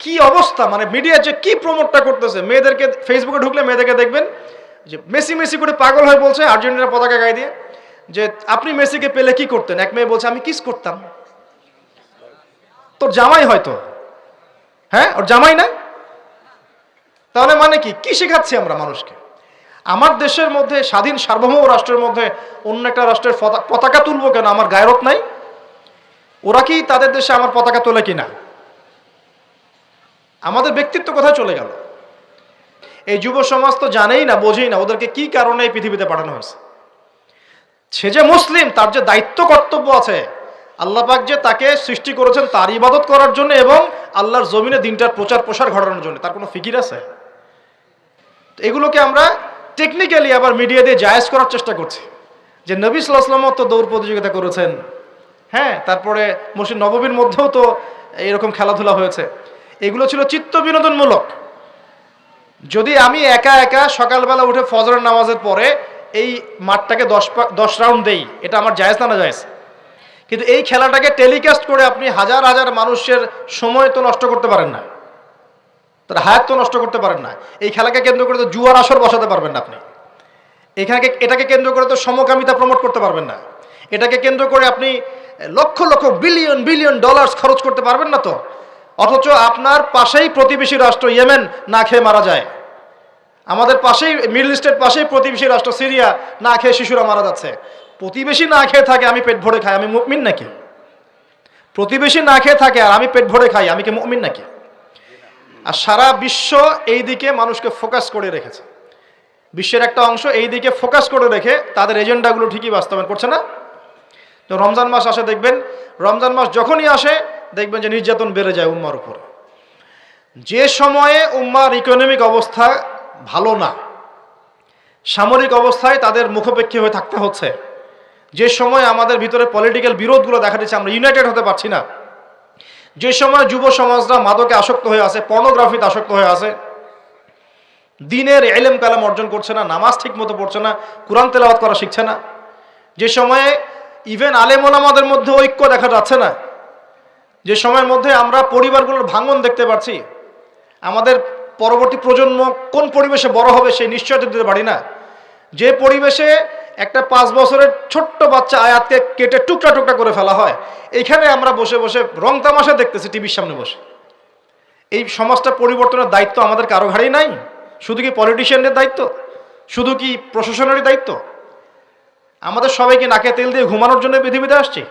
কি অবস্থা, মানে মিডিয়া যে কি প্রমোটটা করতেছে, মেয়েদেরকে ফেসবুকে ঢুকলে মেয়েদেরকে দেখবেন যে মেসি মেসি করে পাগল হয়ে বলছে আর্জেন্টিনার পতাকা গায়ে দিয়ে যে আপনি মেসিকে পেলে কি করতেন। এক মেয়ে বলছে আমি কিস করতাম। তোর জামাই হয়তো, হ্যাঁ ওর জামাই না, তাহলে মানে কি কি শেখাচ্ছি আমরা মানুষকে? আমার দেশের মধ্যে, স্বাধীন সার্বভৌম রাষ্ট্রের মধ্যে অন্য একটা রাষ্ট্রের পতাকা তুলবো কেন? আমার গায়রত নাই? ওরা কি তাদের দেশে আমার পতাকা তোলে কিনা? আমাদের ব্যক্তিত্ব কোথায় চলে গেল? এই যুব সমাজ তো জানেই না, বোঝেই না ওদেরকে কি কারণে এই পৃথিবীতে পাঠানো হয়েছে। সে যে মুসলিম, তার যে দায়িত্ব কর্তব্য আছে, আল্লাহ পাক যে তাকে সৃষ্টি করেছেন তার ইবাদত করার জন্য এবং আল্লাহর জমিনে দিনটার প্রচার প্রসার ঘটানোর জন্য, তার কোনো ফিকির আছে? এগুলোকে আমরা টেকনিক্যালি আবার মিডিয়া দিয়ে জায়েজ করার চেষ্টা করছি যে নবী সাল্লাল্লাহু আলাইহি ওয়াসাল্লাম তো দৌড় প্রতিযোগিতা করেছেন, হ্যাঁ, তারপরে মসজিদ নববীর মধ্যেও তো এরকম খেলাধুলা হয়েছে। এগুলো ছিল চিত্ত বিনোদনমূলক। যদি আমি একা একা সকালবেলা উঠে ফজরের নামাজের পরে এই মাঠটাকে 10 রাউন্ড দেই, এটা আমার জায়েজ না জায়েজ? কিন্তু এই খেলাটাকে টেলিকাস্ট করে আপনি হাজার হাজার মানুষের সময় তো নষ্ট করতে পারেন না, তার হায়াত তো নষ্ট করতে পারেন না। এই খেলাকে কেন্দ্র করে তো জুয়ার আসর বসাতে পারবেন না আপনি। এটাকে কেন্দ্র করে তো সমকামিতা প্রমোট করতে পারবেন না। এটাকে কেন্দ্র করে আপনি lakh lakh billion billion dollars খরচ করতে পারবেন না তো। অথচ আপনার পাশেই প্রতিবেশী রাষ্ট্র ইয়েমেন না খেয়ে মারা যায়। আমাদের পাশেই মিডল ইস্টের পাশেই প্রতিবেশী রাষ্ট্র সিরিয়া না খেয়ে শিশুরা মারা যাচ্ছে। প্রতিবেশী না খেয়ে থাকে, আমি পেট ভরে খাই, আমি মুমিন নাকি? প্রতিবেশী না খেয়ে থাকে আর আমি পেট ভরে খাই, আমি কি মুমিন নাকি? আর সারা বিশ্ব এই দিকে মানুষকে ফোকাস করে রেখেছে। বিশ্বের একটা অংশ এই দিকে ফোকাস করে রেখে তাদের এজেন্ডাগুলো ঠিকই বাস্তবায়ন করছে না। তো রমজান মাস আসে, দেখবেন রমজান মাস যখনই আসে দেখবেন যে নির্যাতন বেড়ে যায় উম্মার উপর। যে সময়ে উম্মার ইকোনমিক অবস্থা ভালো না, সামরিক অবস্থায় তাদের মুখোপেক্ষী হয়ে থাকতে হচ্ছে, যে সময় আমাদের ভিতরে পলিটিক্যাল বিরোধগুলো দেখা দিচ্ছে, আমরা ইউনাইটেড হতে পারছি না, যে সময় যুব সমাজরা মাদকে আসক্ত হয়ে আছে, পর্নোগ্রাফিতে আসক্ত হয়ে আছে, দিনের ইলম কালাম অর্জন করছে না, নামাজ ঠিক মতো পড়ছে না, কুরআন তেলাওয়াত করা শিখছে না, যে সময়ে ইভেন আলেম ওলামাদের মধ্যে ঐক্য দেখা যাচ্ছে না, যে সময়ের মধ্যে আমরা পরিবারগুলোর ভাঙন দেখতে পাচ্ছি, আমাদের পরবর্তী প্রজন্ম কোন পরিবেশে বড় হবে সেই নিশ্চয়তা দিতে পারি না, যে পরিবেশে একটা 5 বছরের ছোট্ট বাচ্চা আয়াতকে কেটে টুকরা টুকরা করে ফেলা হয়, এইখানে আমরা বসে বসে রং তামাশা দেখতেছি টিভির সামনে বসে। এই সমাজটা পরিবর্তনের দায়িত্ব আমাদের কারো ঘাড়েই নাই? শুধু কি পলিটিশিয়ানদের দায়িত্ব? শুধু কি প্রশাসনেরই দায়িত্ব? আমাদের সবাইকে নাকে তেল দিয়ে ঘুমানোর জন্য পৃথিবীতে আসছি?